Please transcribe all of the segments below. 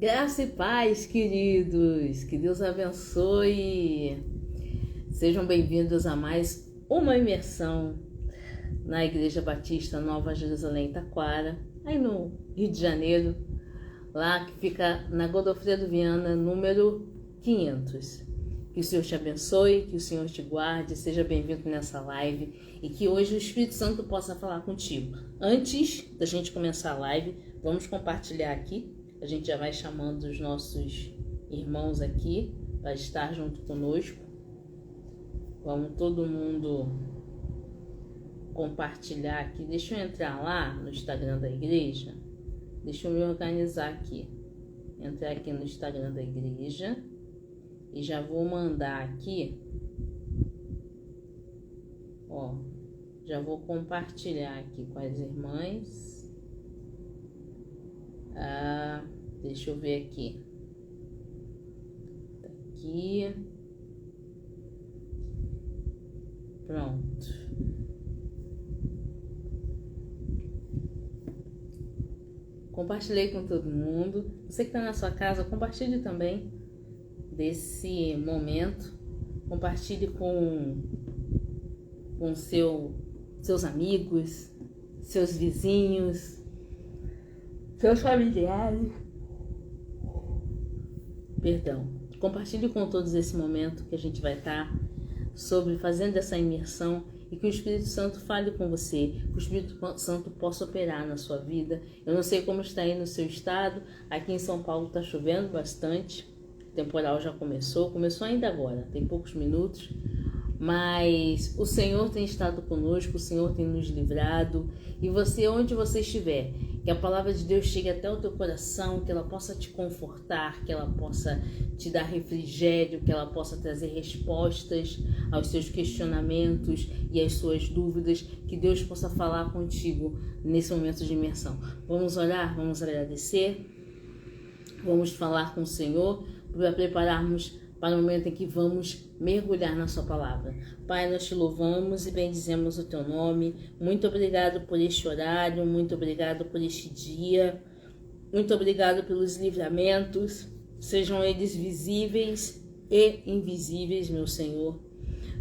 Graça e paz, queridos. Que Deus abençoe. Sejam bem-vindos a mais uma imersão na Igreja Batista Nova Jerusalém Taquara, aí no Rio de Janeiro, lá que fica na Godofredo Viana, número 500. Que o Senhor te abençoe, que o Senhor te guarde, seja bem-vindo nessa live e que hoje o Espírito Santo possa falar contigo. Antes da gente começar a live, vamos compartilhar aqui. A gente já vai chamando os nossos irmãos aqui para estar junto conosco. Vamos todo mundo compartilhar aqui. Deixa eu entrar lá no Instagram da igreja. Deixa eu me organizar aqui. Entrar aqui no Instagram da igreja. E já vou mandar aqui. Ó, já vou compartilhar aqui com as irmãs. Deixa eu ver aqui. Tá aqui. Pronto. Compartilhei com todo mundo. Você que está na sua casa, compartilhe também desse momento. Compartilhe com seus amigos, seus vizinhos, seus familiares. Perdão. Compartilhe com todos esse momento que a gente vai estar fazendo essa imersão e que o Espírito Santo fale com você, que o Espírito Santo possa operar na sua vida. Eu não sei como está aí no seu estado. Aqui em São Paulo está chovendo bastante. O temporal já começou ainda agora, tem poucos minutos. Mas o Senhor tem estado conosco, o Senhor tem nos livrado. E você, onde você estiver, que a palavra de Deus chegue até o teu coração, que ela possa te confortar, que ela possa te dar refrigério, que ela possa trazer respostas aos seus questionamentos e às suas dúvidas, que Deus possa falar contigo nesse momento de imersão. Vamos orar, vamos agradecer, vamos falar com o Senhor para prepararmos para o momento em que vamos mergulhar na sua palavra. Pai, nós te louvamos e bendizemos o teu nome. Muito obrigado por este horário, muito obrigado por este dia, muito obrigado pelos livramentos, sejam eles visíveis e invisíveis, meu Senhor.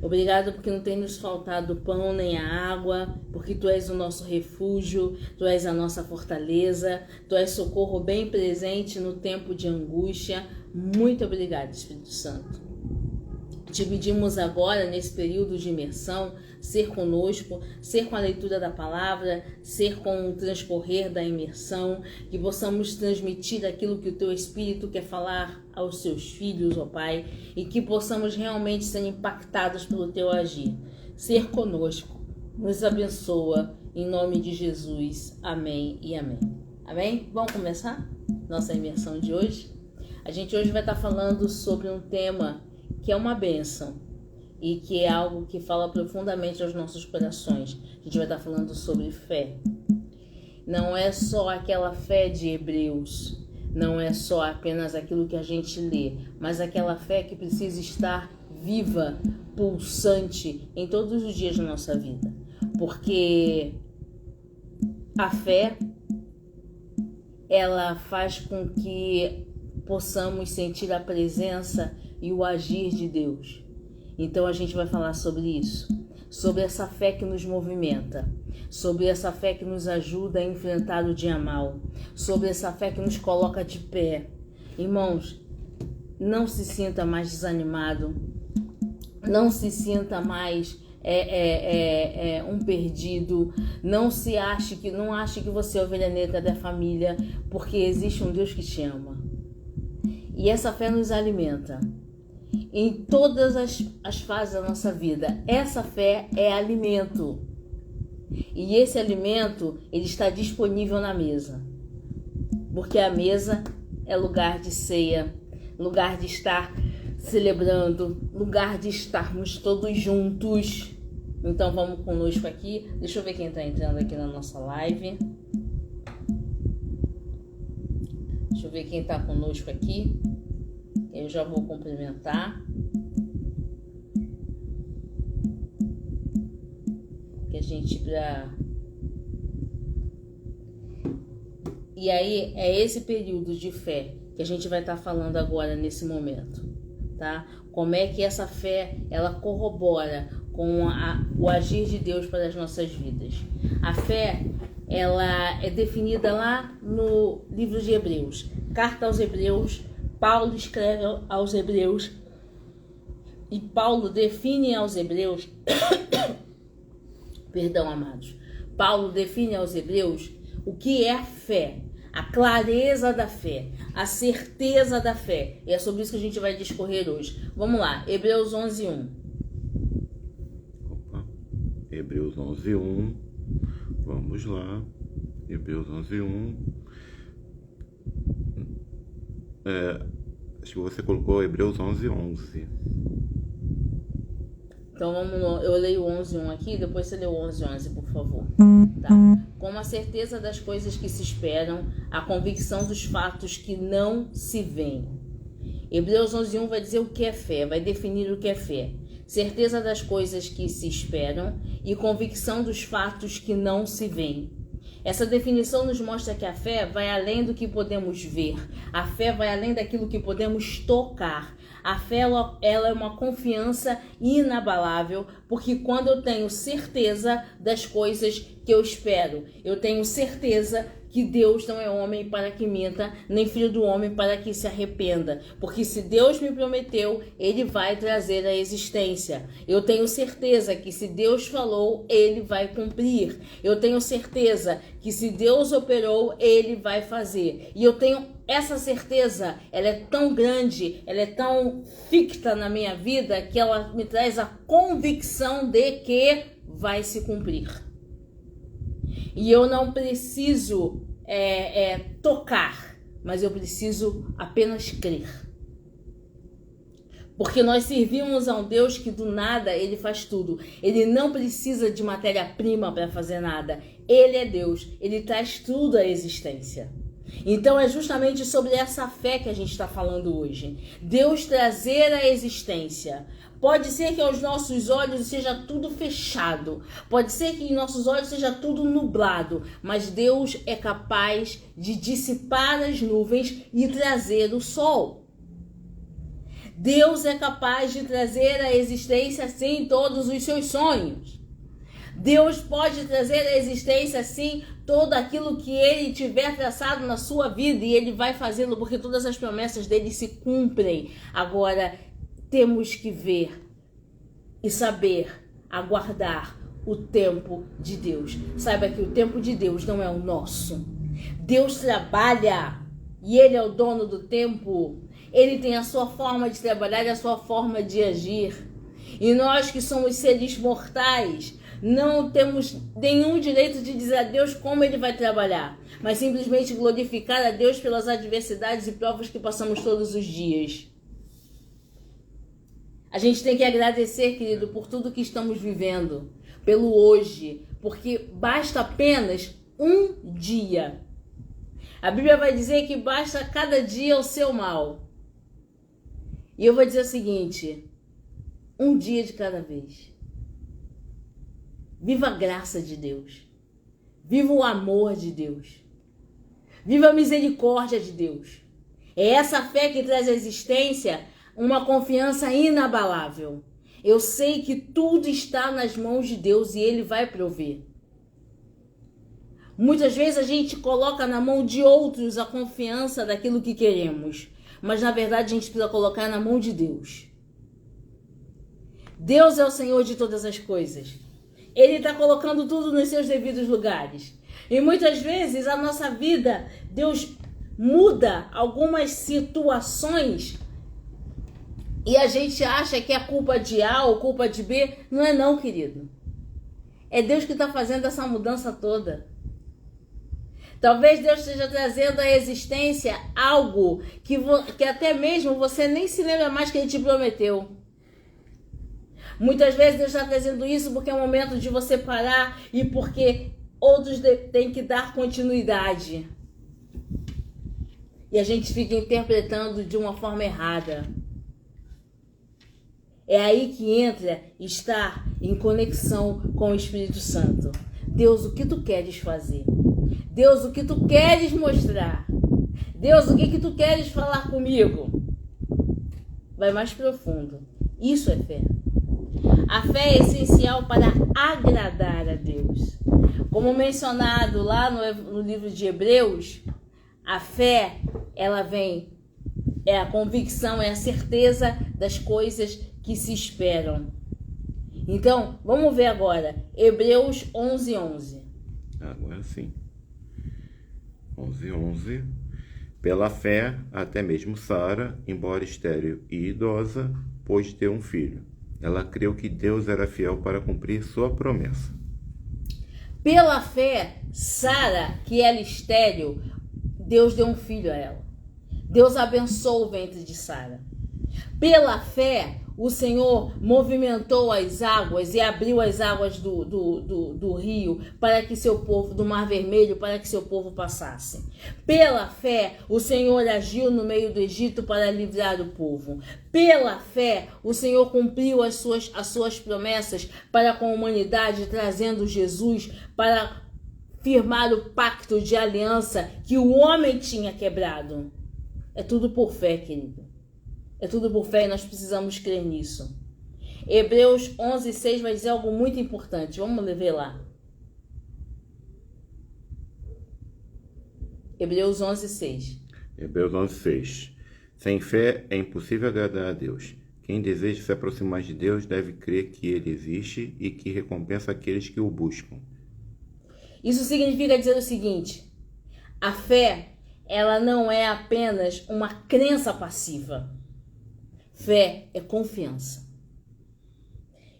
Obrigado porque não tem nos faltado pão nem a água, porque Tu és o nosso refúgio, Tu és a nossa fortaleza, Tu és socorro bem presente no tempo de angústia. Muito obrigado, Espírito Santo. Te pedimos agora, nesse período de imersão, ser conosco, ser com a leitura da palavra, ser com o transcorrer da imersão, que possamos transmitir aquilo que o Teu Espírito quer falar aos Seus filhos, ó Pai, e que possamos realmente ser impactados pelo Teu agir. Ser conosco, nos abençoa, em nome de Jesus. Amém e amém. Amém? Vamos começar nossa imersão de hoje? A gente hoje vai estar falando sobre um tema que é uma bênção e que é algo que fala profundamente aos nossos corações. A gente vai estar falando sobre fé. Não é só aquela fé de Hebreus, não é só apenas aquilo que a gente lê, mas aquela fé que precisa estar viva, pulsante em todos os dias da nossa vida. Porque a fé, ela faz com que possamos sentir a presença e o agir de Deus. Então a gente vai falar sobre isso, sobre essa fé que nos movimenta, sobre essa fé que nos ajuda a enfrentar o dia mal, sobre essa fé que nos coloca de pé. Irmãos, não se sinta mais desanimado, não se sinta mais um perdido, não ache que você é ovelha negra da família, porque existe um Deus que te ama. E essa fé nos alimenta em todas as fases da nossa vida. Essa fé é alimento. E esse alimento, ele está disponível na mesa. Porque a mesa é lugar de ceia, lugar de estar celebrando, lugar de estarmos todos juntos. Então vamos conosco aqui. Deixa eu ver quem está entrando aqui na nossa live. Deixa eu ver quem está conosco aqui. Eu já vou cumprimentar. Que a gente E aí é esse período de fé que a gente vai estar falando agora nesse momento, tá? Como é que essa fé, ela corrobora com o agir de Deus para as nossas vidas. A fé, ela é definida lá no livro de Hebreus. Carta aos Hebreus, Paulo escreve aos Hebreus e Paulo define aos Hebreus, perdão, amados, Paulo define aos Hebreus o que é a fé, a clareza da fé, a certeza da fé. E é sobre isso que a gente vai discorrer hoje. Vamos lá, Hebreus 11:1. Hebreus 11:1. Vamos lá. Hebreus 11:1. Acho que você colocou Hebreus 11:11. Então vamos lá. Eu leio 11:1 aqui, depois você lê o 11:11, por favor. Tá. Com a certeza das coisas que se esperam, a convicção dos fatos que não se veem. Hebreus 11:1 vai dizer o que é fé, vai definir o que é fé. Certeza das coisas que se esperam e convicção dos fatos que não se veem. Essa definição nos mostra que a fé vai além do que podemos ver. A fé vai além daquilo que podemos tocar. A fé ela é uma confiança inabalável, porque quando eu tenho certeza das coisas que eu espero, eu tenho certeza que Deus não é homem para que minta, nem filho do homem para que se arrependa. Porque se Deus me prometeu, Ele vai trazer a existência. Eu tenho certeza que se Deus falou, Ele vai cumprir. Eu tenho certeza que se Deus operou, Ele vai fazer. E eu tenho essa certeza, ela é tão grande, ela é tão ficta na minha vida, que ela me traz a convicção de que vai se cumprir. E eu não preciso tocar, mas eu preciso apenas crer. Porque nós servimos a um Deus que do nada Ele faz tudo. Ele não precisa de matéria-prima para fazer nada. Ele é Deus, Ele traz tudo à existência. Então é justamente sobre essa fé que a gente está falando hoje. Deus trazer à existência. Pode ser que aos nossos olhos seja tudo fechado. Pode ser que em nossos olhos seja tudo nublado. Mas Deus é capaz de dissipar as nuvens e trazer o sol. Deus é capaz de trazer à existência, sim, todos os seus sonhos. Deus pode trazer à existência, sim, tudo aquilo que Ele tiver traçado na sua vida. E Ele vai fazê-lo, porque todas as promessas dele se cumprem. Agora, temos que ver e saber aguardar o tempo de Deus. Saiba que o tempo de Deus não é o nosso. Deus trabalha e Ele é o dono do tempo. Ele tem a sua forma de trabalhar e a sua forma de agir. E nós que somos seres mortais, não temos nenhum direito de dizer a Deus como Ele vai trabalhar, mas simplesmente glorificar a Deus pelas adversidades e provas que passamos todos os dias. A gente tem que agradecer, querido, por tudo que estamos vivendo, pelo hoje, porque basta apenas um dia. A Bíblia vai dizer que basta cada dia o seu mal. E eu vou dizer o seguinte: um dia de cada vez. Viva a graça de Deus. Viva o amor de Deus. Viva a misericórdia de Deus. É essa fé que traz à existência uma confiança inabalável. Eu sei que tudo está nas mãos de Deus e Ele vai prover. Muitas vezes a gente coloca na mão de outros a confiança daquilo que queremos. Mas na verdade a gente precisa colocar na mão de Deus. Deus é o Senhor de todas as coisas. Ele está colocando tudo nos seus devidos lugares. E muitas vezes a nossa vida, Deus muda algumas situações e a gente acha que é culpa de A ou culpa de B. Não é não, querido. É Deus que está fazendo essa mudança toda. Talvez Deus esteja trazendo à existência algo que até mesmo você nem se lembra mais que Ele te prometeu. Muitas vezes Deus está trazendo isso porque é o momento de você parar e porque outros têm que dar continuidade. E a gente fica interpretando de uma forma errada. É aí que entra estar em conexão com o Espírito Santo. Deus, o que tu queres fazer? Deus, o que tu queres mostrar? Deus, o que tu queres falar comigo? Vai mais profundo. Isso é fé. A fé é essencial para agradar a Deus. Como mencionado lá no livro de Hebreus, a fé, ela vem, é a convicção, é a certeza das coisas que se esperam. Então, vamos ver agora, Hebreus 11:11. Agora sim. 11:11. Pela fé, até mesmo Sara, embora estéril e idosa, pôde ter um filho. Ela creu que Deus era fiel para cumprir sua promessa. Pela fé, Sara, que era estéril, Deus deu um filho a ela. Deus abençoou o ventre de Sara. Pela fé, o Senhor movimentou as águas e abriu as águas do rio para que seu povo, do Mar Vermelho, para que seu povo passasse. Pela fé, o Senhor agiu no meio do Egito para livrar o povo. Pela fé, o Senhor cumpriu as suas promessas para com a humanidade, trazendo Jesus para firmar o pacto de aliança que o homem tinha quebrado. É tudo por fé, querido. É tudo por fé e nós precisamos crer nisso. Hebreus 11:6 vai dizer algo muito importante. Vamos ver lá. Hebreus 11:6. Hebreus 11:6. Sem fé é impossível agradar a Deus. Quem deseja se aproximar de Deus deve crer que Ele existe e que recompensa aqueles que o buscam. Isso significa dizer o seguinte: a fé, ela não é apenas uma crença passiva. Fé é confiança.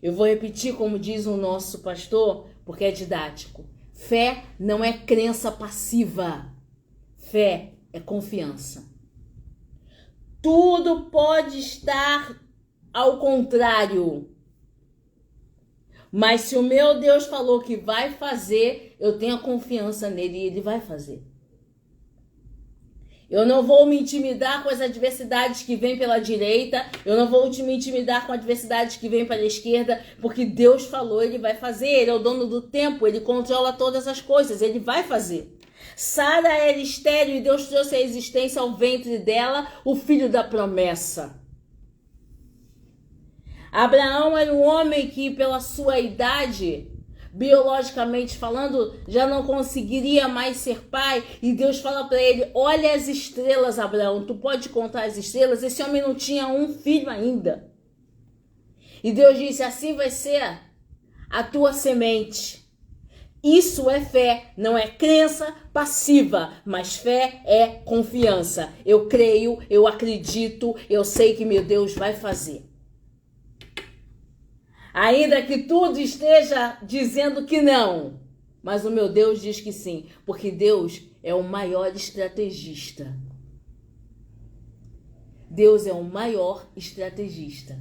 Eu vou repetir como diz o nosso pastor, porque é didático. Fé não é crença passiva. Fé é confiança. Tudo pode estar ao contrário. Mas se o meu Deus falou que vai fazer, eu tenho a confiança nele e ele vai fazer. Eu não vou me intimidar com as adversidades que vêm pela direita. Eu não vou me intimidar com adversidades que vêm pela esquerda. Porque Deus falou, ele vai fazer. Ele é o dono do tempo. Ele controla todas as coisas. Ele vai fazer. Sara era estéril e Deus trouxe à existência ao ventre dela o filho da promessa. Abraão era um homem que, pela sua idade, biologicamente falando, já não conseguiria mais ser pai, e Deus fala para ele: olha as estrelas, Abraão, tu pode contar as estrelas? Esse homem não tinha um filho ainda, e Deus disse: assim vai ser a tua semente. Isso é fé, não é crença passiva, mas fé é confiança. Eu creio, eu acredito, eu sei que meu Deus vai fazer. Ainda que tudo esteja dizendo que não, mas o meu Deus diz que sim, porque Deus é o maior estrategista. Deus é o maior estrategista.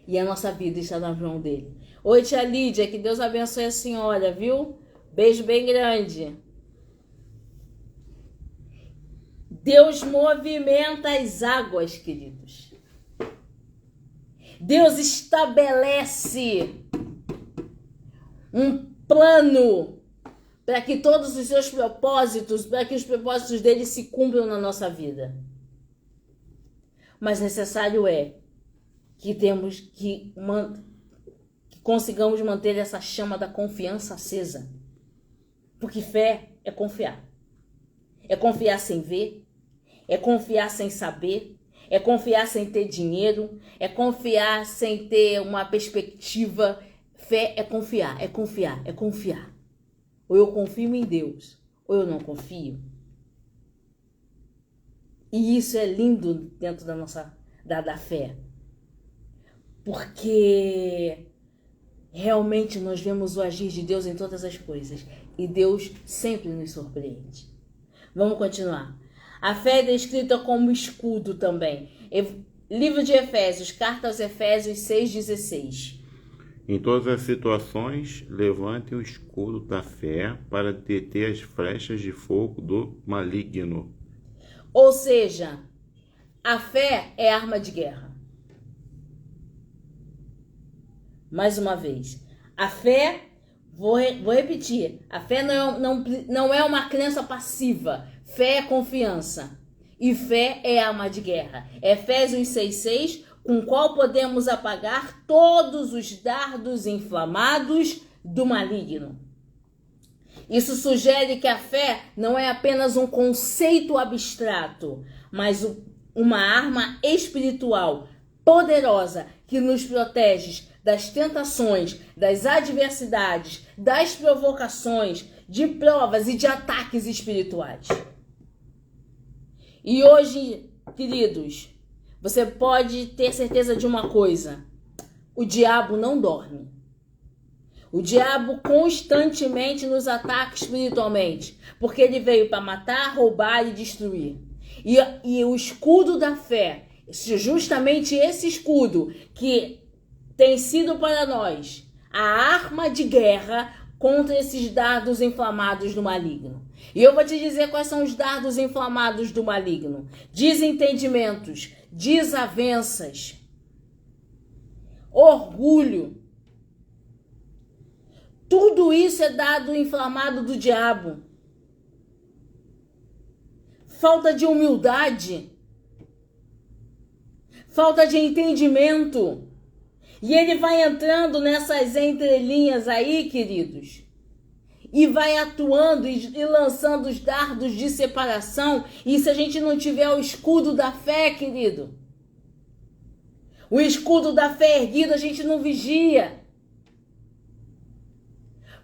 E a nossa vida está na mão dele. Oi, tia Lídia, que Deus abençoe a senhora, viu? Beijo bem grande. Deus movimenta as águas, queridos. Deus estabelece um plano para que todos os seus propósitos, para que os propósitos dele se cumpram na nossa vida. Mas necessário é que consigamos manter essa chama da confiança acesa. Porque fé é confiar. É confiar sem ver, é confiar sem saber, é confiar sem ter dinheiro, é confiar sem ter uma perspectiva. Fé é confiar, é confiar, é confiar. Ou eu confio em Deus, ou eu não confio. E isso é lindo dentro da nossa da fé. Porque realmente nós vemos o agir de Deus em todas as coisas. E Deus sempre nos surpreende. Vamos continuar. A fé é descrita como escudo também. Livro de Efésios, carta aos Efésios 6,16. Em todas as situações, levante o escudo da fé para deter as flechas de fogo do maligno. Ou seja, a fé é arma de guerra. Mais uma vez, a fé, vou repetir, a fé não é uma crença passiva. Fé é confiança. E fé é arma de guerra. Efésios 6,6, com qual podemos apagar todos os dardos inflamados do maligno. Isso sugere que a fé não é apenas um conceito abstrato, mas uma arma espiritual poderosa que nos protege das tentações, das adversidades, das provocações, de provas e de ataques espirituais. E hoje, queridos, você pode ter certeza de uma coisa: o diabo não dorme. O diabo constantemente nos ataca espiritualmente, porque ele veio para matar, roubar e destruir. E o escudo da fé, justamente esse escudo que tem sido para nós a arma de guerra contra esses dardos inflamados do maligno. E eu vou te dizer quais são os dardos inflamados do maligno: desentendimentos, desavenças, orgulho. Tudo isso é dado inflamado do diabo. Falta de humildade, falta de entendimento. E ele vai entrando nessas entrelinhas aí, queridos, e vai atuando e lançando os dardos de separação. E se a gente não tiver o escudo da fé, querido, o escudo da fé erguido, a gente não vigia.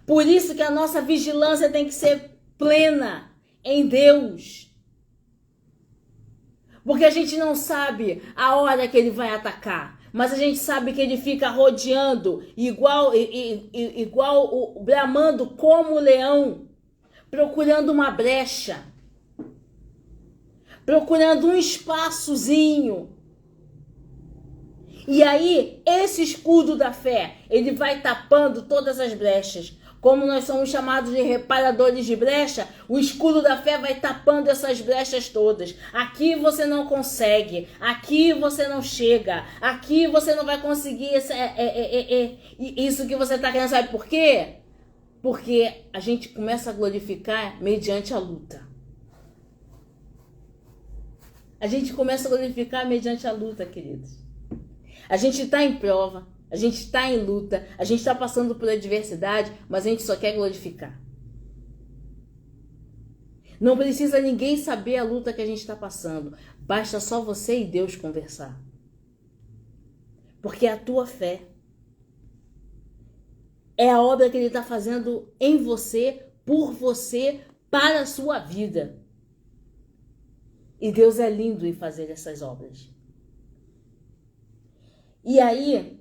Por isso que a nossa vigilância tem que ser plena em Deus. Porque a gente não sabe a hora que ele vai atacar, mas a gente sabe que ele fica rodeando, igual bramando como o leão, procurando uma brecha, procurando um espaçozinho. E aí, esse escudo da fé, ele vai tapando todas as brechas. Como nós somos chamados de reparadores de brecha, o escudo da fé vai tapando essas brechas todas. Aqui você não consegue, aqui você não chega, aqui você não vai conseguir isso que você está querendo. Sabe por quê? Porque a gente começa a glorificar mediante a luta. A gente começa a glorificar mediante a luta, queridos. A gente está em prova. A gente está em luta, a gente está passando por adversidade, mas a gente só quer glorificar. Não precisa ninguém saber a luta que a gente está passando. Basta só você e Deus conversar. Porque é a tua fé. É a obra que Ele está fazendo em você, por você, para a sua vida. E Deus é lindo em fazer essas obras. E aí,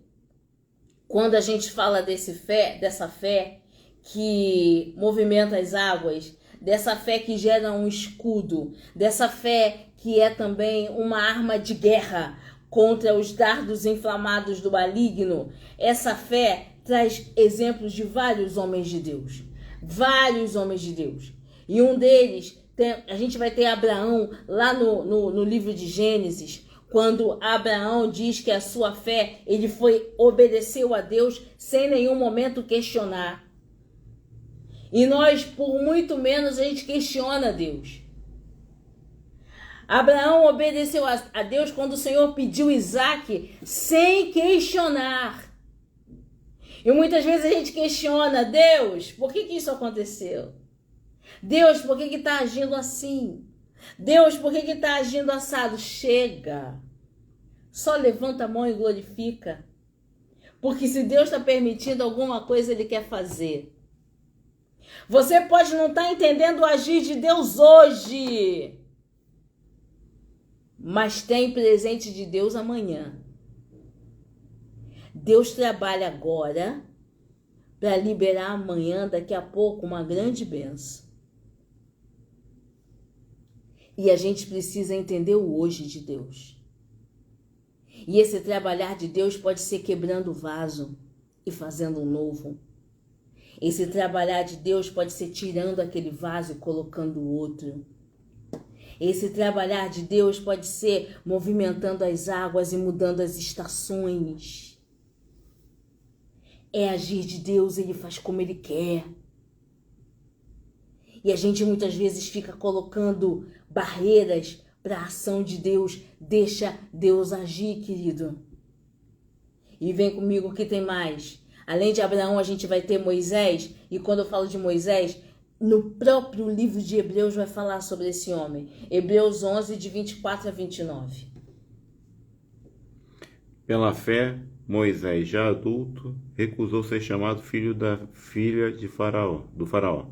quando a gente fala dessa fé que movimenta as águas, dessa fé que gera um escudo, dessa fé que é também uma arma de guerra contra os dardos inflamados do maligno, essa fé traz exemplos de vários homens de Deus. Vários homens de Deus. E um deles, a gente vai ter Abraão lá no livro de Gênesis, quando Abraão diz que a sua fé, ele obedeceu a Deus sem nenhum momento questionar. E nós, por muito menos, a gente questiona Deus. Abraão obedeceu a Deus quando o Senhor pediu Isaac sem questionar. E muitas vezes a gente questiona: Deus, por que isso aconteceu? Deus, por que está agindo assim? Deus, por que está agindo assado? Chega. Só levanta a mão e glorifica. Porque se Deus está permitindo alguma coisa, Ele quer fazer. Você pode não estar entendendo o agir de Deus hoje, mas tem presente de Deus amanhã. Deus trabalha agora para liberar amanhã, daqui a pouco, uma grande bênção. E a gente precisa entender o hoje de Deus. E esse trabalhar de Deus pode ser quebrando o vaso e fazendo um novo. Esse trabalhar de Deus pode ser tirando aquele vaso e colocando outro. Esse trabalhar de Deus pode ser movimentando as águas e mudando as estações. É agir de Deus, Ele faz como Ele quer. E a gente muitas vezes fica colocando barreiras para a ação de Deus. Deixa Deus agir, querido. E vem comigo que tem mais. Além de Abraão, a gente vai ter Moisés. E quando eu falo de Moisés, no próprio livro de Hebreus vai falar sobre esse homem. Hebreus 11, de 24 a 29. Pela fé, Moisés, já adulto, recusou ser chamado filho da filha do faraó,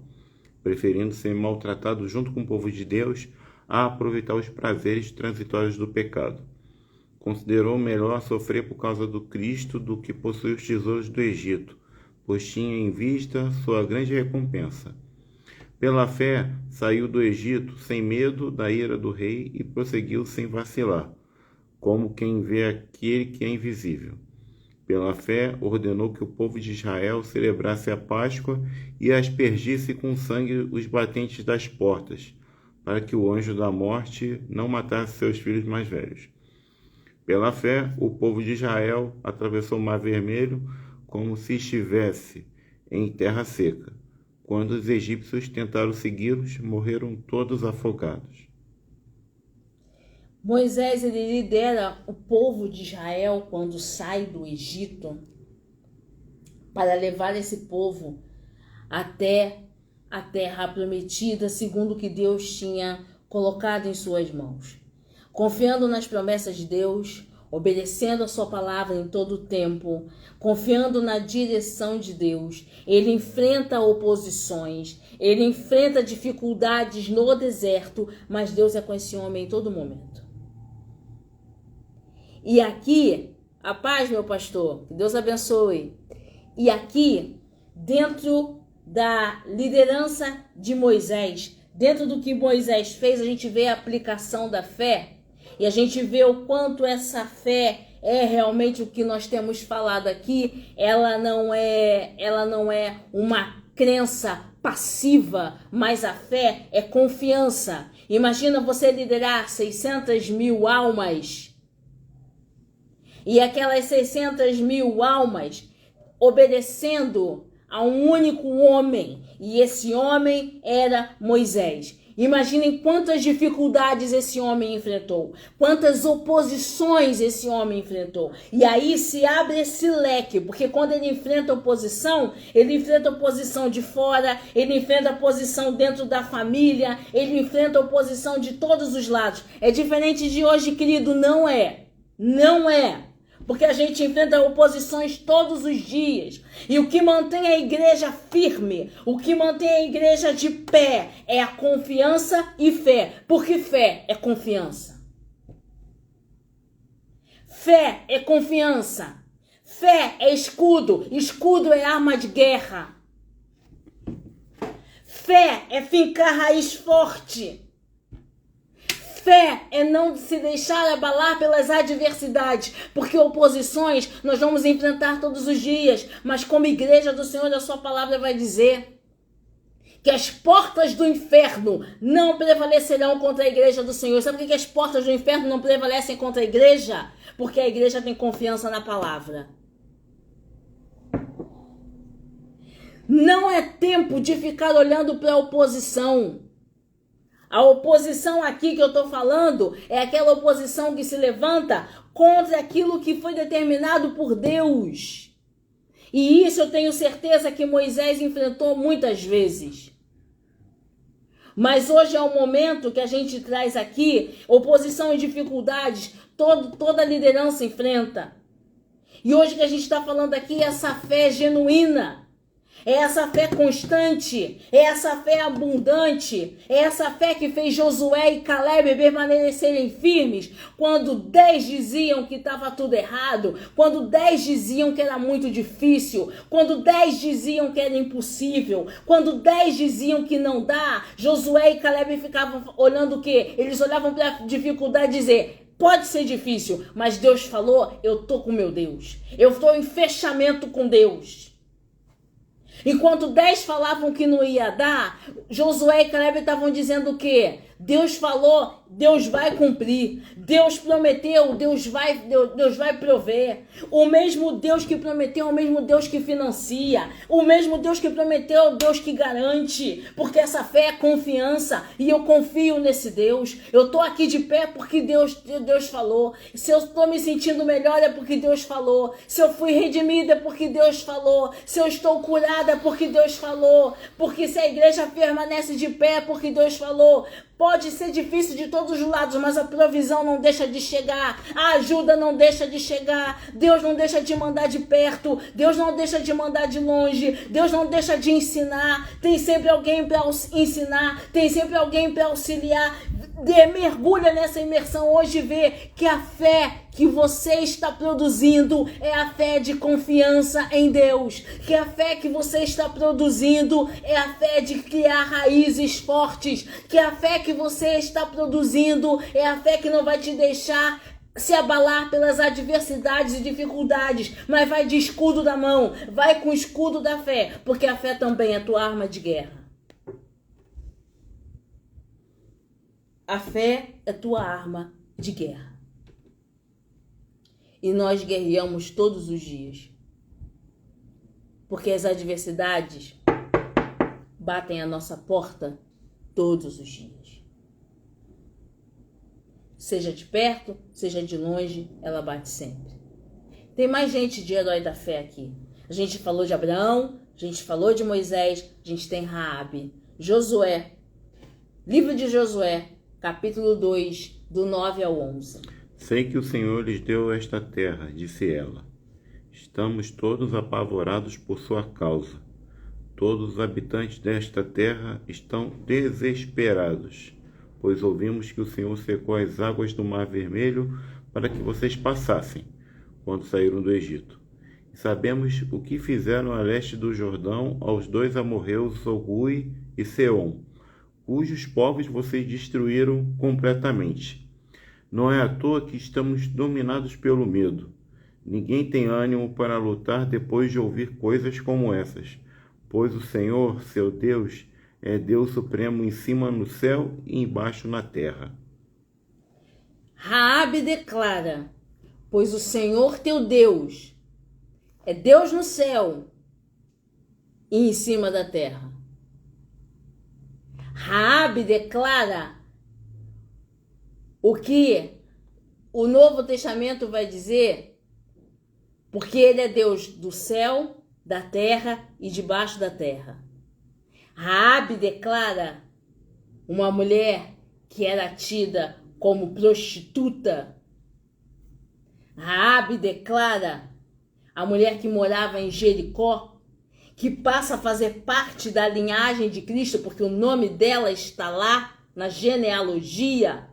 preferindo ser maltratado junto com o povo de Deus a aproveitar os prazeres transitórios do pecado. Considerou melhor sofrer por causa do Cristo do que possuir os tesouros do Egito, pois tinha em vista sua grande recompensa. Pela fé, saiu do Egito sem medo da ira do rei e prosseguiu sem vacilar, como quem vê aquele que é invisível. Pela fé, ordenou que o povo de Israel celebrasse a Páscoa e aspergisse com sangue os batentes das portas, para que o anjo da morte não matasse seus filhos mais velhos. Pela fé, o povo de Israel atravessou o Mar Vermelho como se estivesse em terra seca. Quando os egípcios tentaram segui-los, morreram todos afogados. Moisés, ele lidera o povo de Israel quando sai do Egito para levar esse povo até a terra prometida, segundo o que Deus tinha colocado em suas mãos. Confiando nas promessas de Deus, obedecendo a sua palavra em todo o tempo, confiando na direção de Deus, ele enfrenta oposições, ele enfrenta dificuldades no deserto, mas Deus é com esse homem em todo momento. E aqui, a paz, meu pastor, que Deus abençoe. E aqui, dentro da liderança de Moisés, dentro do que Moisés fez, a gente vê a aplicação da fé e a gente vê o quanto essa fé é realmente o que nós temos falado aqui. Ela não é uma crença passiva, mas a fé é confiança. Imagina você liderar 600 mil almas. E aquelas 600 mil almas obedecendo a um único homem. E esse homem era Moisés. Imaginem quantas dificuldades esse homem enfrentou. Quantas oposições esse homem enfrentou. E aí se abre esse leque. Porque quando ele enfrenta oposição, ele enfrenta oposição de fora. Ele enfrenta oposição dentro da família. Ele enfrenta oposição de todos os lados. É diferente de hoje, querido? Não é. Não é. Porque a gente enfrenta oposições todos os dias. E o que mantém a igreja firme, o que mantém a igreja de pé é a confiança e fé. Porque fé é confiança. Fé é confiança. Fé é escudo. Escudo é arma de guerra. Fé é fincar raiz forte. Fé é não se deixar abalar pelas adversidades, porque oposições nós vamos enfrentar todos os dias, mas como igreja do Senhor, a sua palavra vai dizer que as portas do inferno não prevalecerão contra a igreja do Senhor. Sabe por que as portas do inferno não prevalecem contra a igreja? Porque a igreja tem confiança na palavra. Não é tempo de ficar olhando para a oposição. A oposição aqui que eu estou falando é aquela oposição que se levanta contra aquilo que foi determinado por Deus. E isso eu tenho certeza que Moisés enfrentou muitas vezes. Mas hoje é o momento que a gente traz aqui oposição e dificuldades, toda a liderança enfrenta. E hoje que a gente está falando aqui é essa fé genuína. É essa fé constante, é essa fé abundante, é essa fé que fez Josué e Caleb permanecerem firmes quando 10 diziam que estava tudo errado, quando 10 diziam que era muito difícil, quando 10 diziam que era impossível, quando 10 diziam que não dá. Josué e Caleb ficavam olhando o quê? Eles olhavam para a dificuldade e dizer: pode ser difícil, mas Deus falou, eu estou com meu Deus, eu estou em fechamento com Deus. Enquanto 10 falavam que não ia dar, Josué e Caleb estavam dizendo o quê? Deus falou Deus vai cumprir. Deus prometeu, Deus vai prover. O mesmo Deus que prometeu, o mesmo Deus que financia. O mesmo Deus que prometeu, o Deus que garante. Porque essa fé é confiança. E eu confio nesse Deus. Eu estou aqui de pé porque Deus falou. Se eu estou me sentindo melhor é porque Deus falou. Se eu fui redimida é porque Deus falou. Se eu estou curada é porque Deus falou. Porque se a igreja permanece de pé é porque Deus falou. Pode ser difícil de todos os lados, mas a provisão não deixa de chegar. A ajuda não deixa de chegar. Deus não deixa de mandar de perto. Deus não deixa de mandar de longe. Deus não deixa de ensinar. Tem sempre alguém para ensinar. Tem sempre alguém para auxiliar. Mergulha nessa imersão hoje e vê que a fé que você está produzindo é a fé de confiança em Deus. Que a fé que você está produzindo é a fé de criar raízes fortes. Que a fé que você está produzindo é a fé que não vai te deixar se abalar pelas adversidades e dificuldades, mas vai de escudo da mão, vai com o escudo da fé, porque a fé também é tua arma de guerra. A fé é tua arma de guerra. E nós guerreamos todos os dias. Porque as adversidades batem a nossa porta todos os dias. Seja de perto, seja de longe, ela bate sempre. Tem mais gente de herói da fé aqui. A gente falou de Abraão, a gente falou de Moisés, a gente tem Raabe, Josué. Livro de Josué, capítulo 2, do 9 ao 11. Sei que o Senhor lhes deu esta terra, disse ela. Estamos todos apavorados por sua causa. Todos os habitantes desta terra estão desesperados, pois ouvimos que o Senhor secou as águas do Mar Vermelho para que vocês passassem, quando saíram do Egito. E sabemos o que fizeram a leste do Jordão aos dois amorreus, Ogui e Seom, cujos povos vocês destruíram completamente. Não é à toa que estamos dominados pelo medo. Ninguém tem ânimo para lutar depois de ouvir coisas como essas, pois o Senhor, seu Deus, é Deus supremo em cima no céu e embaixo na terra. Raabe declara, pois o Senhor teu Deus é Deus no céu e em cima da terra. Raabe declara o que o Novo Testamento vai dizer, porque ele é Deus do céu, da terra e debaixo da terra. Raabe declara uma mulher que era tida como prostituta. Raabe declara a mulher que morava em Jericó, que passa a fazer parte da linhagem de Cristo, porque o nome dela está lá na genealogia.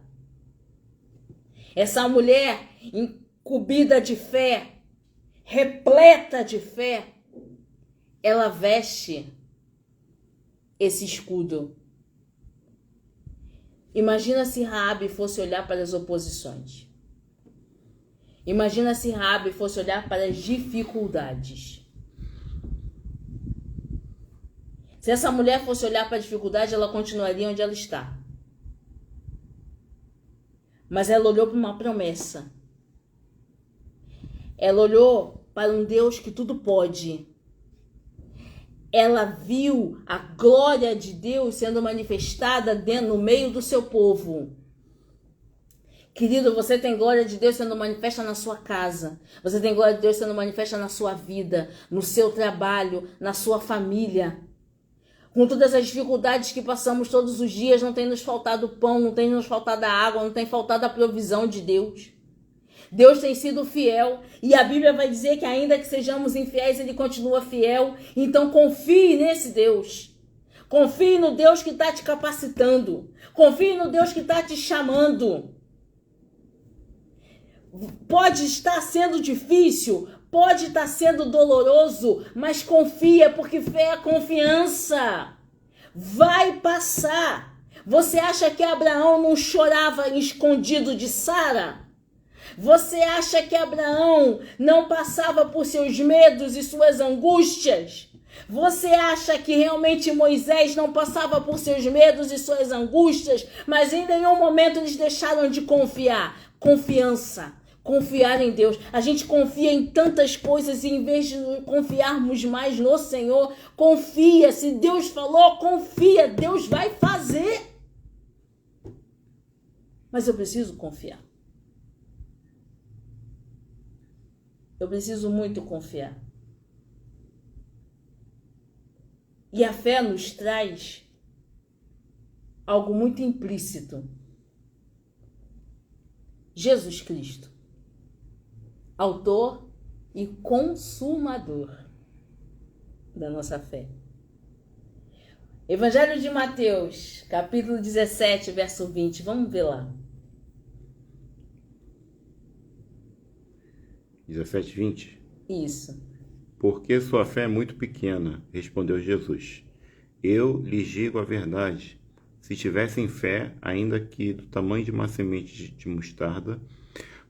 Essa mulher incumbida de fé, repleta de fé, ela veste esse escudo. Imagina se Raabe fosse olhar para as oposições. Imagina se Raabe fosse olhar para as dificuldades. Se essa mulher fosse olhar para a dificuldade, ela continuaria onde ela está. Mas ela olhou para uma promessa. Ela olhou para um Deus que tudo pode. Ela viu a glória de Deus sendo manifestada no meio do seu povo. Querido, você tem glória de Deus sendo manifesta na sua casa. Você tem glória de Deus sendo manifesta na sua vida, no seu trabalho, na sua família. Com todas as dificuldades que passamos todos os dias, não tem nos faltado pão, não tem nos faltado a água, não tem faltado a provisão de Deus. Deus tem sido fiel e a Bíblia vai dizer que ainda que sejamos infiéis, Ele continua fiel. Então confie nesse Deus. Confie no Deus que está te capacitando. Confie no Deus que está te chamando. Pode estar sendo difícil, pode estar sendo doloroso, mas confia, porque fé é confiança. Vai passar. Você acha que Abraão não chorava escondido de Sara? Você acha que Abraão não passava por seus medos e suas angústias? Você acha que realmente Moisés não passava por seus medos e suas angústias, mas em nenhum momento eles deixaram de confiar? Confiança. Confiar em Deus. A gente confia em tantas coisas e em vez de confiarmos mais no Senhor, confia. Se Deus falou, confia. Deus vai fazer. Mas eu preciso confiar. Eu preciso muito confiar. E a fé nos traz algo muito implícito. Jesus Cristo, autor e consumador da nossa fé. Evangelho de Mateus, capítulo 17, verso 20. Vamos ver lá. 17, 20. Isso. Porque sua fé é muito pequena, respondeu Jesus. Eu lhes digo a verdade. Se tivessem fé, ainda que do tamanho de uma semente de mostarda,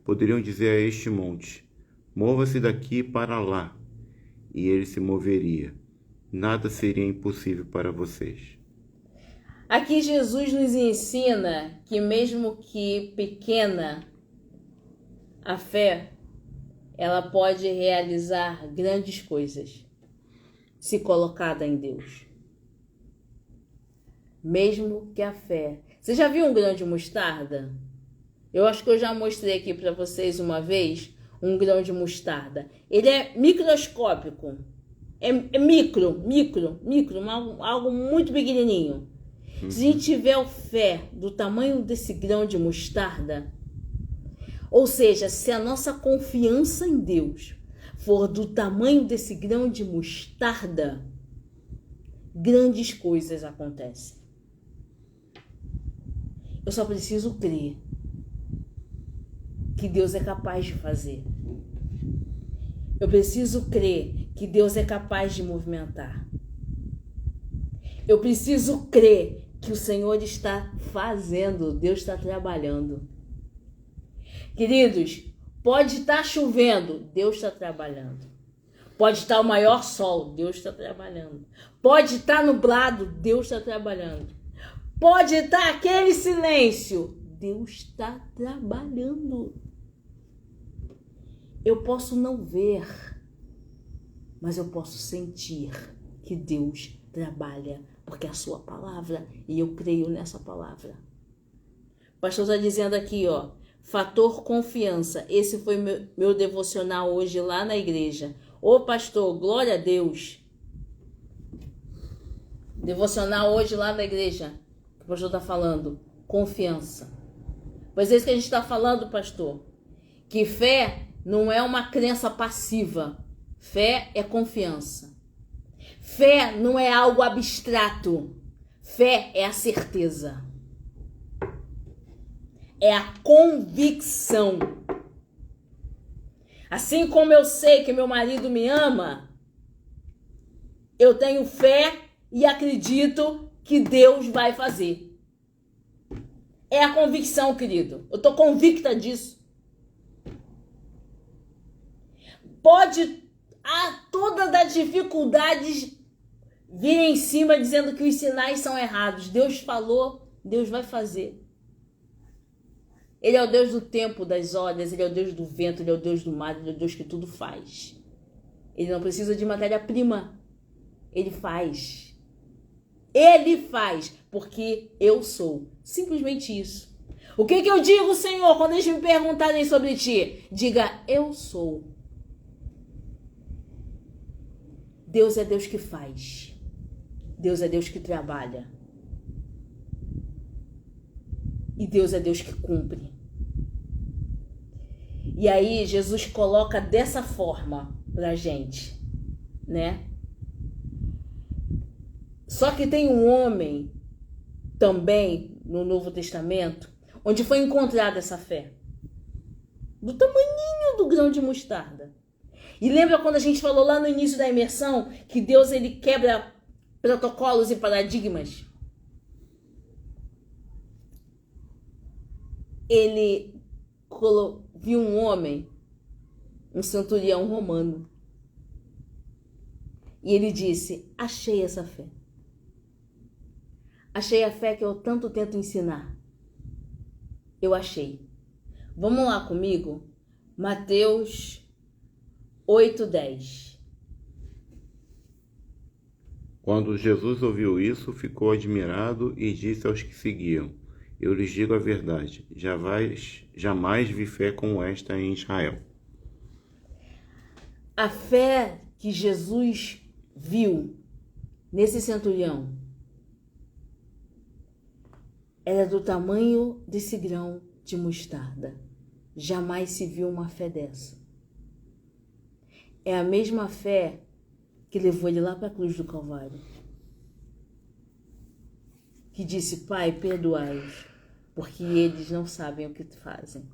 poderiam dizer a este monte: mova-se daqui para lá, e ele se moveria. Nada seria impossível para vocês. Aqui Jesus nos ensina que mesmo que pequena, a fé, ela pode realizar grandes coisas, se colocada em Deus. Mesmo que a fé... Você já viu um grão de mostarda? Eu acho que eu já mostrei aqui para vocês uma vez um grão de mostarda. Ele é microscópico. É micro, algo muito pequenininho. Se a gente tiver fé do tamanho desse grão de mostarda, ou seja, se a nossa confiança em Deus for do tamanho desse grão de mostarda, grandes coisas acontecem. Eu só preciso crer que Deus é capaz de fazer. Eu preciso crer que Deus é capaz de movimentar. Eu preciso crer que o Senhor está fazendo, Deus está trabalhando. Queridos, pode estar chovendo, Deus está trabalhando. Pode estar o maior sol, Deus está trabalhando. Pode estar nublado, Deus está trabalhando. Pode estar aquele silêncio, Deus está trabalhando. Eu posso não ver, mas eu posso sentir que Deus trabalha, porque é a sua palavra, e eu creio nessa palavra. O pastor está dizendo aqui, ó, fator confiança. Esse foi meu devocional hoje lá na igreja. Ô pastor, glória a Deus. Devocional hoje lá na igreja. O pastor está falando, confiança. Pois é isso que a gente está falando, pastor. Que fé não é uma crença passiva. Fé é confiança. Fé não é algo abstrato. Fé é a certeza. É a convicção. Assim como eu sei que meu marido me ama, eu tenho fé e acredito que Deus vai fazer. É a convicção, querido. Eu tô convicta disso. Pode todas as dificuldades vir em cima dizendo que os sinais são errados. Deus falou, Deus vai fazer. Ele é o Deus do tempo, das horas, Ele é o Deus do vento, Ele é o Deus do mar, Ele é o Deus que tudo faz. Ele não precisa de matéria-prima. Ele faz. Ele faz, porque eu sou. Simplesmente isso. O que eu digo, Senhor, quando eles me perguntarem sobre Ti? Diga, eu sou. Deus é Deus que faz. Deus é Deus que trabalha. E Deus é Deus que cumpre. E aí Jesus coloca dessa forma pra gente, né? Só que tem um homem também no Novo Testamento onde foi encontrada essa fé. Do tamaninho do grão de mostarda. E lembra quando a gente falou lá no início da imersão que Deus ele quebra protocolos e paradigmas? Ele viu um homem, um centurião romano. E ele disse: achei essa fé. Achei a fé que eu tanto tento ensinar. Eu achei. Vamos lá comigo? Mateus 8:10. Quando Jesus ouviu isso, ficou admirado e disse aos que seguiam: eu lhes digo a verdade, jamais vi fé como esta em Israel. A fé que Jesus viu nesse centurião era do tamanho desse grão de mostarda. Jamais se viu uma fé dessa. É a mesma fé que levou ele lá para a cruz do Calvário. Que disse: Pai, perdoai-os, porque eles não sabem o que fazem.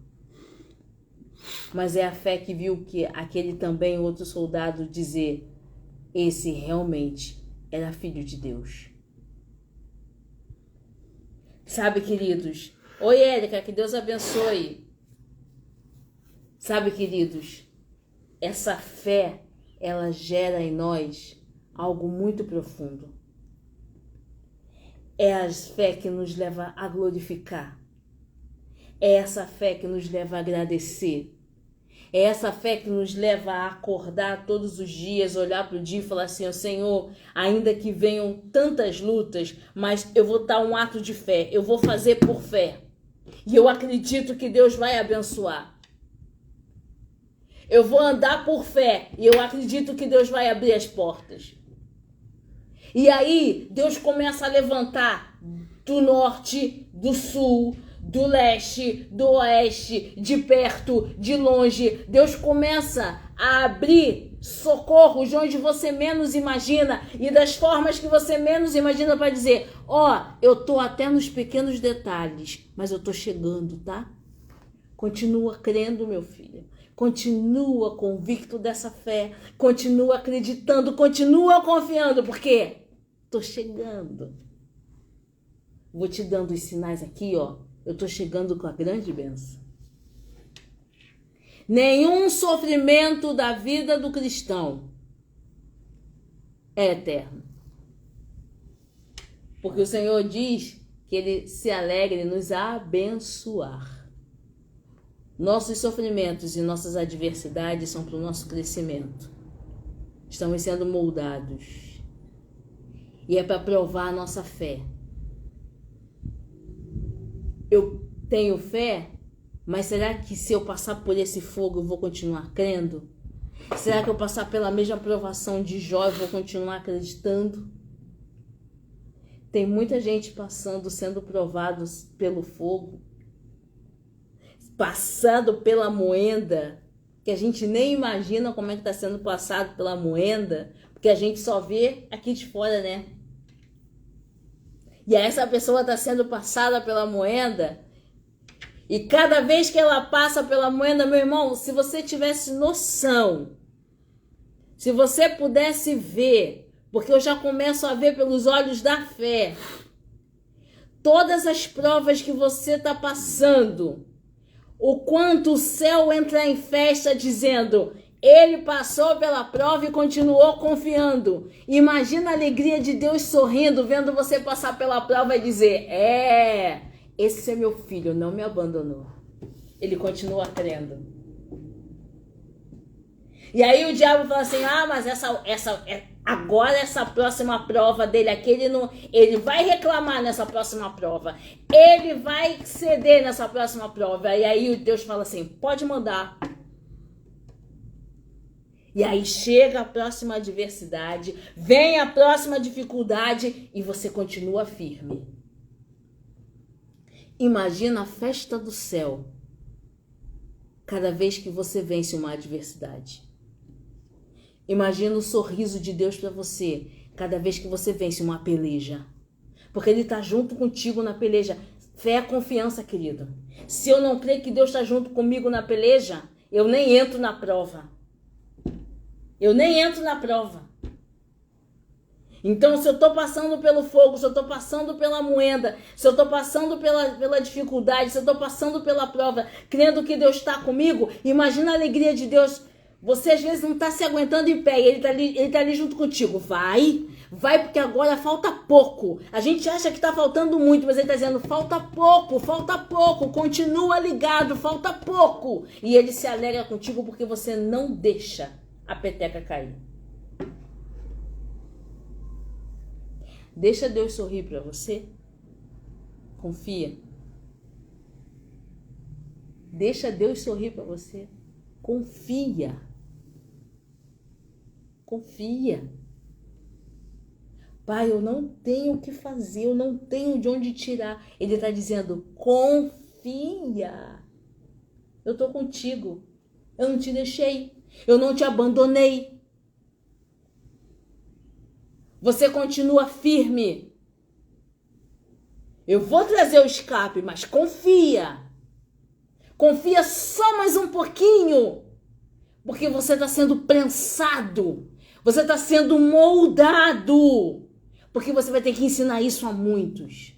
Mas é a fé que viu que aquele também outro soldado dizer: esse realmente era filho de Deus. Sabe, queridos? Oi, Érica, que Deus abençoe. Sabe, queridos? Essa fé, ela gera em nós algo muito profundo. É a fé que nos leva a glorificar. É essa fé que nos leva a agradecer. É essa fé que nos leva a acordar todos os dias, olhar para o dia e falar assim: oh, Senhor, ainda que venham tantas lutas, mas eu vou dar um ato de fé, eu vou fazer por fé. E eu acredito que Deus vai abençoar. Eu vou andar por fé e eu acredito que Deus vai abrir as portas. E aí Deus começa a levantar do norte, do sul, do leste, do oeste, de perto, de longe. Deus começa a abrir socorros onde você menos imagina e das formas que você menos imagina para dizer: ó, eu tô até nos pequenos detalhes, mas eu tô chegando, tá? Continua crendo, meu filho. Continua convicto dessa fé. Continua acreditando, continua confiando, porque tô chegando. Vou te dando os sinais aqui, ó. Eu tô chegando com a grande bênção. Nenhum sofrimento da vida do cristão é eterno. Porque o Senhor diz que Ele se alegra em nos abençoar. Nossos sofrimentos e nossas adversidades são para o nosso crescimento. Estamos sendo moldados. E é para provar a nossa fé. Eu tenho fé, mas será que se eu passar por esse fogo eu vou continuar crendo? Será que eu passar pela mesma provação de Jó eu vou continuar acreditando? Tem muita gente passando, sendo provados pelo fogo, passando pela moenda, que a gente nem imagina como é que está sendo passado pela moenda, porque a gente só vê aqui de fora, né? E aí essa pessoa está sendo passada pela moenda, e cada vez que ela passa pela moenda, meu irmão, se você tivesse noção, se você pudesse ver, porque eu já começo a ver pelos olhos da fé, todas as provas que você está passando, o quanto o céu entra em festa dizendo: ele passou pela prova e continuou confiando. Imagina a alegria de Deus sorrindo, vendo você passar pela prova e dizer: esse é meu filho, não me abandonou. Ele continua crendo. E aí o diabo fala assim: mas agora essa próxima prova dele aqui, ele vai reclamar nessa próxima prova. Ele vai ceder nessa próxima prova. E aí Deus fala assim: pode mandar. E aí chega a próxima adversidade, vem a próxima dificuldade e você continua firme. Imagina a festa do céu cada vez que você vence uma adversidade. Imagina o sorriso de Deus para você cada vez que você vence uma peleja. Porque Ele está junto contigo na peleja. Fé é confiança, querido. Se eu não crer que Deus está junto comigo na peleja, eu nem entro na prova. Eu nem entro na prova. Então, se eu estou passando pelo fogo, se eu estou passando pela moenda, se eu estou passando pela dificuldade, se eu estou passando pela prova, crendo que Deus está comigo, imagina a alegria de Deus Você às vezes não está se aguentando em pé e ele tá ali junto contigo. Vai porque agora falta pouco. A gente acha que está faltando muito, mas ele está dizendo falta pouco. Continua ligado, falta pouco. E ele se alegra contigo porque você não deixa a peteca cair. Deixa Deus sorrir para você. Confia. Deixa Deus sorrir para você. Confia. Pai, eu não tenho o que fazer, eu não tenho de onde tirar. Ele está dizendo, confia. Eu estou contigo. Eu não te deixei. Eu não te abandonei. Você continua firme. Eu vou trazer o escape, mas confia. Confia só mais um pouquinho. Porque você está sendo prensado. Você está sendo moldado. Porque você vai ter que ensinar isso a muitos.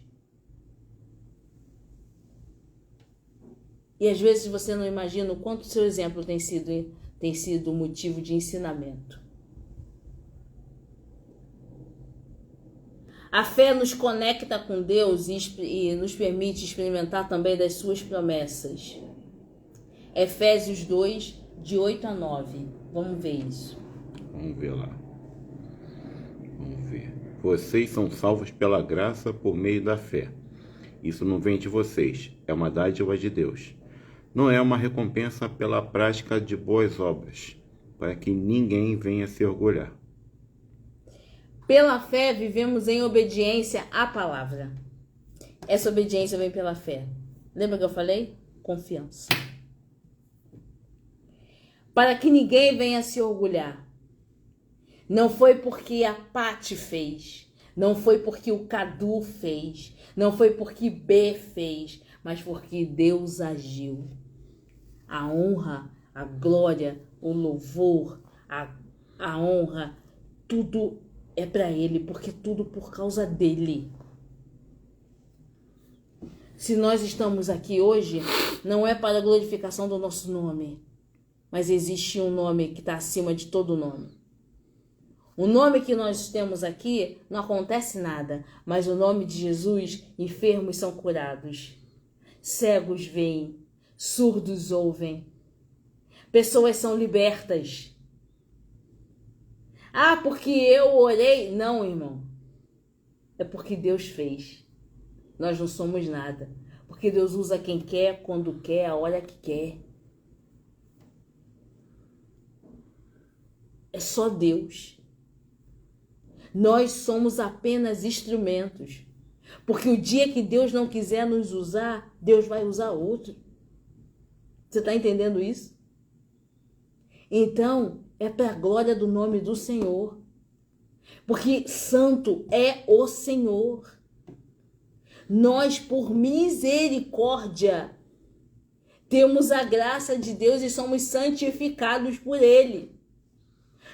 E às vezes você não imagina o quanto o seu exemplo tem sido motivo de ensinamento. A fé nos conecta com Deus e nos permite experimentar também das suas promessas. Efésios 2, de 8 a 9. Vamos ver isso. Vamos ver lá. Vamos ver. Vocês são salvos pela graça por meio da fé. Isso não vem de vocês, é uma dádiva de Deus. Não é uma recompensa pela prática de boas obras, para que ninguém venha se orgulhar. Pela fé vivemos em obediência à palavra. Essa obediência vem pela fé. Lembra que eu falei? Confiança. Para que ninguém venha se orgulhar. Não foi porque a Pati fez, não foi porque o Cadu fez, não foi porque B fez, mas porque Deus agiu. A honra, a glória, o louvor, a honra, tudo é para Ele, porque tudo por causa dele. Se nós estamos aqui hoje, não é para a glorificação do nosso nome, mas existe um nome que está acima de todo nome. O nome que nós temos aqui, não acontece nada, mas o nome de Jesus, enfermos são curados, cegos veem, surdos ouvem, pessoas são libertas. Ah, porque eu orei? Não, irmão. É porque Deus fez. Nós não somos nada. Porque Deus usa quem quer, quando quer, a hora que quer. É só Deus. Nós somos apenas instrumentos. Porque o dia que Deus não quiser nos usar, Deus vai usar outro. Você está entendendo isso? Então, é para a glória do nome do Senhor. Porque santo é o Senhor. Nós, por misericórdia, temos a graça de Deus e somos santificados por Ele.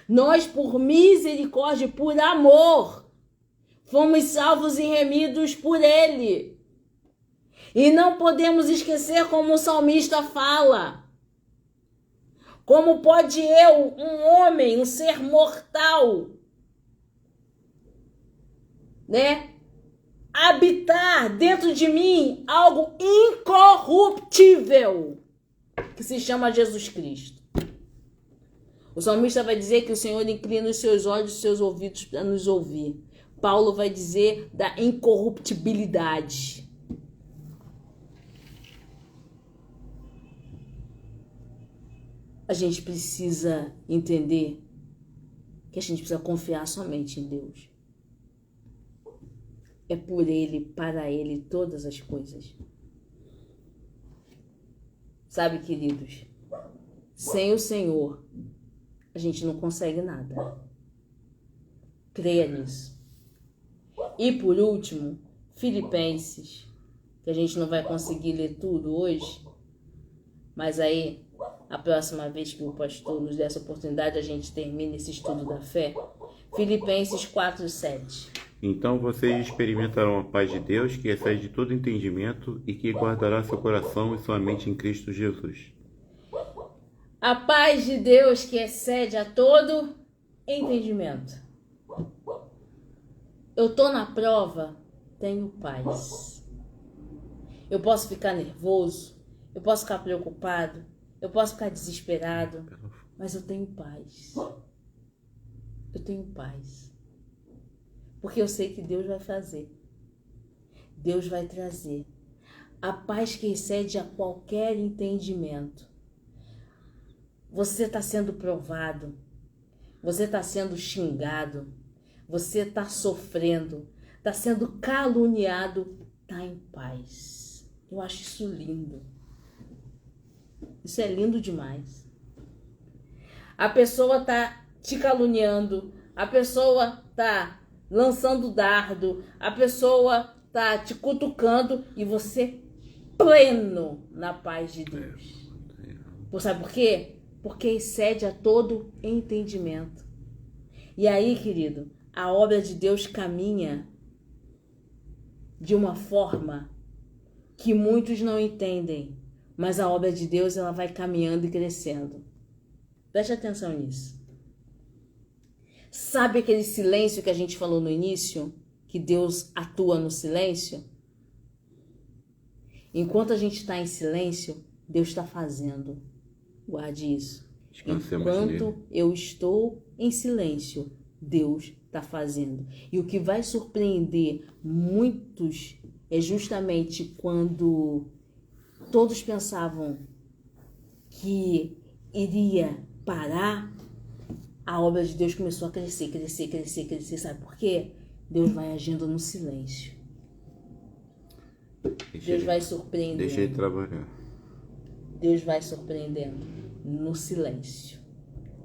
Nós, por misericórdia, por amor, fomos salvos e remidos por Ele. E não podemos esquecer como o salmista fala. Como pode eu, um homem, um ser mortal, habitar dentro de mim algo incorruptível, que se chama Jesus Cristo? O salmista vai dizer que o Senhor inclina os seus olhos e os seus ouvidos para nos ouvir. Paulo vai dizer da incorruptibilidade. A gente precisa entender que a gente precisa confiar somente em Deus. É por Ele, para Ele, todas as coisas. Sabe, queridos, sem o Senhor, a gente não consegue nada. Creia nisso. E por último, Filipenses, que a gente não vai conseguir ler tudo hoje, mas aí, a próxima vez que o pastor nos der essa oportunidade, a gente termina esse estudo da fé. Filipenses 4:7. Então vocês experimentarão a paz de Deus, que excede todo entendimento, e que guardará seu coração e sua mente em Cristo Jesus. A paz de Deus que excede a todo entendimento. Eu tô na prova, tenho paz. Eu posso ficar nervoso, eu posso ficar preocupado, eu posso ficar desesperado, mas eu tenho paz. Eu tenho paz. Porque eu sei que Deus vai fazer. Deus vai trazer a paz que excede a qualquer entendimento. Você está sendo provado, você está sendo xingado, você está sofrendo, está sendo caluniado, está em paz. Eu acho isso lindo. Isso é lindo demais. A pessoa está te caluniando, a pessoa está lançando dardo, a pessoa está te cutucando e você pleno na paz de Deus. Você sabe por quê? Porque excede a todo entendimento. E aí, querido, a obra de Deus caminha de uma forma que muitos não entendem, mas a obra de Deus ela vai caminhando e crescendo. Preste atenção nisso. Sabe aquele silêncio que a gente falou no início? Que Deus atua no silêncio? Enquanto a gente está em silêncio, Deus está fazendo. Guarde isso. Enquanto eu estou em silêncio, Deus está fazendo. E o que vai surpreender muitos é justamente quando todos pensavam que iria parar, a obra de Deus começou a crescer, crescer, crescer, crescer. Sabe por quê? Deus vai agindo no silêncio. Deus vai surpreendendo. Deixa ele trabalhar. Deus vai surpreendendo no silêncio.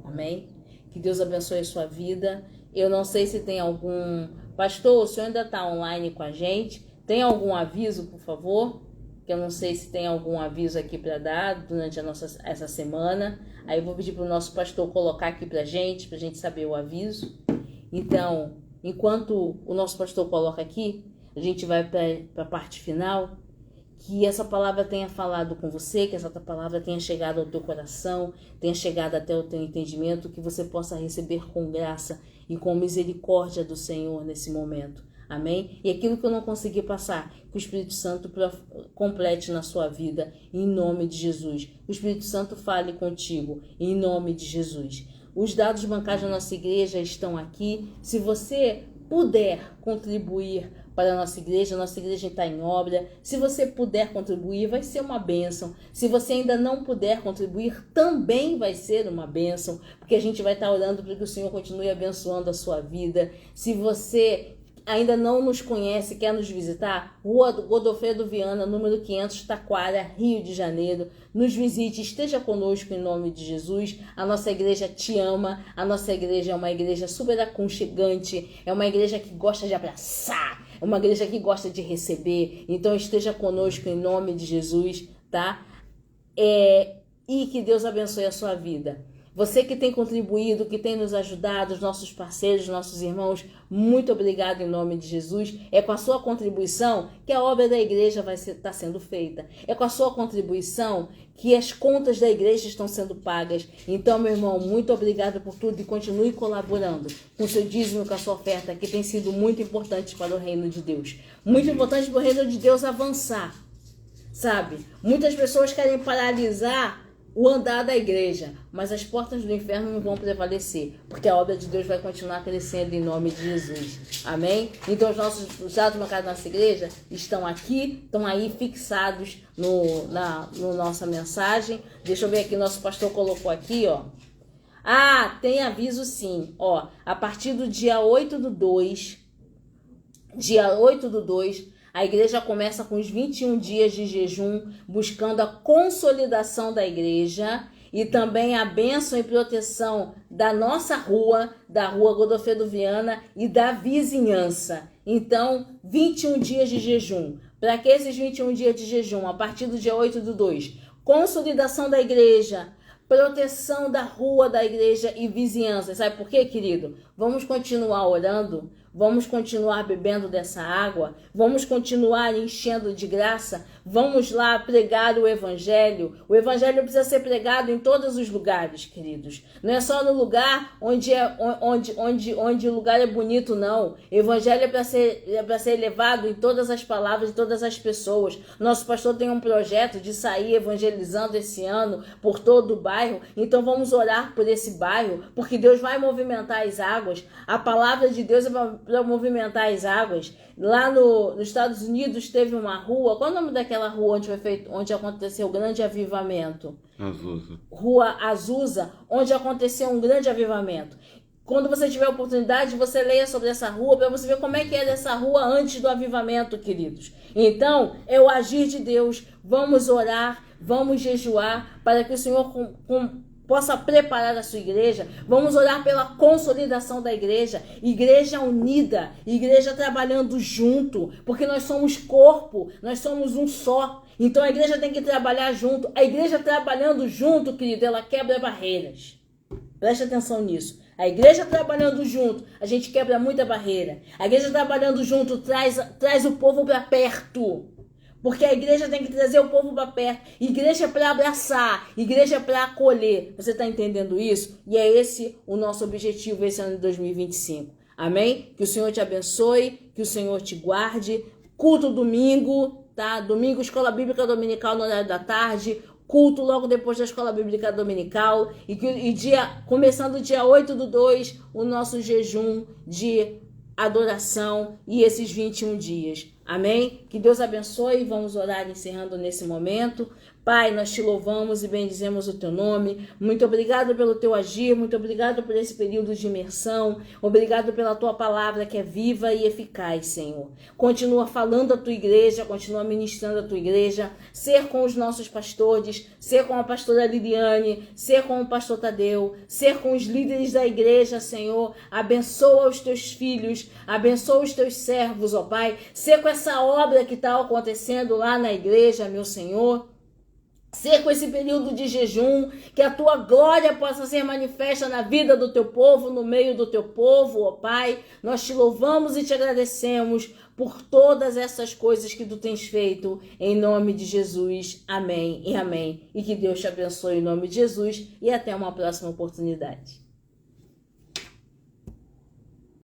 Amém? Que Deus abençoe a sua vida. Eu não sei se tem algum... Pastor, o senhor ainda está online com a gente? Tem algum aviso, por favor? Que eu não sei se tem algum aviso aqui para dar durante essa semana. Aí eu vou pedir para o nosso pastor colocar aqui para a gente saber o aviso. Então, enquanto o nosso pastor coloca aqui, a gente vai para a parte final. Que essa palavra tenha falado com você, que essa palavra tenha chegado ao teu coração, tenha chegado até o teu entendimento, que você possa receber com graça e com misericórdia do Senhor nesse momento. Amém? E aquilo que eu não consegui passar, que o Espírito Santo complete na sua vida, em nome de Jesus. O Espírito Santo fale contigo, em nome de Jesus. Os dados bancários da nossa igreja estão aqui. Se você puder contribuir para a nossa igreja está em obra. Se você puder contribuir, vai ser uma bênção. Se você ainda não puder contribuir, também vai ser uma bênção, porque a gente vai estar orando para que o Senhor continue abençoando a sua vida. Se você ainda não nos conhece, quer nos visitar, Rua Godofredo Viana, número 500, Taquara, Rio de Janeiro. Nos visite, esteja conosco em nome de Jesus. A nossa igreja te ama, a nossa igreja é uma igreja super aconchegante, é uma igreja que gosta de abraçar, é uma igreja que gosta de receber. Então esteja conosco em nome de Jesus, tá? E que Deus abençoe a sua vida. Você que tem contribuído, que tem nos ajudado, os nossos parceiros, nossos irmãos, muito obrigado em nome de Jesus. É com a sua contribuição que a obra da igreja vai estar sendo feita. É com a sua contribuição que as contas da igreja estão sendo pagas. Então, meu irmão, muito obrigado por tudo e continue colaborando com o seu dízimo, com a sua oferta, que tem sido muito importante para o reino de Deus. Muito importante para o reino de Deus avançar, sabe? Muitas pessoas querem paralisar o andar da igreja, mas as portas do inferno não vão prevalecer, porque a obra de Deus vai continuar crescendo em nome de Jesus. Amém? Então os dados marcados da nossa igreja estão aqui, estão aí fixados na nossa mensagem. Deixa eu ver aqui, nosso pastor colocou aqui, ó. Ah, tem aviso sim, ó. A partir do dia 8/2, a igreja começa com os 21 dias de jejum, buscando a consolidação da igreja e também a bênção e proteção da nossa rua, da Rua Godofredo Viana e da vizinhança. Então, 21 dias de jejum. Para que esses 21 dias de jejum? A partir do dia 8/2, consolidação da igreja, proteção da rua da igreja e vizinhança. Sabe por quê, querido? Vamos continuar orando, Vamos continuar bebendo dessa água? Vamos continuar enchendo de graça? Vamos lá pregar o Evangelho? O Evangelho precisa ser pregado em todos os lugares, queridos. Não é só no lugar onde o lugar é bonito, não. O Evangelho é para ser levado em todas as palavras de todas as pessoas. Nosso pastor tem um projeto de sair evangelizando esse ano por todo o bairro. Então vamos orar por esse bairro, porque Deus vai movimentar as águas. A palavra de Deus é para movimentar as águas. Lá nos Estados Unidos teve uma rua. Qual é o nome daquela rua onde aconteceu o grande avivamento? Azusa. Rua Azusa, onde aconteceu um grande avivamento. Quando você tiver a oportunidade, você leia sobre essa rua para você ver como é que era essa rua antes do avivamento, queridos. Então, é o agir de Deus. Vamos orar, vamos jejuar para que o Senhor possa preparar a sua igreja. Vamos orar pela consolidação da igreja unida, igreja trabalhando junto, porque nós somos corpo, nós somos um só. Então a igreja tem que trabalhar junto. A igreja trabalhando junto, querido, ela quebra barreiras. Preste atenção nisso. A igreja trabalhando junto, a gente quebra muita barreira. A igreja trabalhando junto traz o povo para perto. Porque a igreja tem que trazer o povo para perto. Igreja é para abraçar, igreja é para acolher. Você está entendendo isso? E é esse o nosso objetivo esse ano de 2025. Amém? Que o Senhor te abençoe, que o Senhor te guarde. Culto domingo, tá? Domingo, Escola Bíblica Dominical no horário da tarde. Culto logo depois da Escola Bíblica Dominical. Começando dia 8/2, o nosso jejum de adoração e esses 21 dias. Amém? Que Deus abençoe. Vamos orar encerrando nesse momento. Pai, nós te louvamos e bendizemos o teu nome. Muito obrigado pelo teu agir, muito obrigado por esse período de imersão. Obrigado pela tua palavra que é viva e eficaz, Senhor. Continua falando a tua igreja, continua ministrando a tua igreja. Ser com os nossos pastores, ser com a pastora Liliane, ser com o pastor Tadeu, ser com os líderes da igreja, Senhor. Abençoa os teus filhos, abençoa os teus servos, ó Pai. Ser com essa obra que está acontecendo lá na igreja, meu Senhor. Ser com esse período de jejum, que a tua glória possa ser manifesta na vida do teu povo, no meio do teu povo, ó Pai. Nós te louvamos e te agradecemos por todas essas coisas que tu tens feito, em nome de Jesus. Amém e amém. E que Deus te abençoe em nome de Jesus e até uma próxima oportunidade.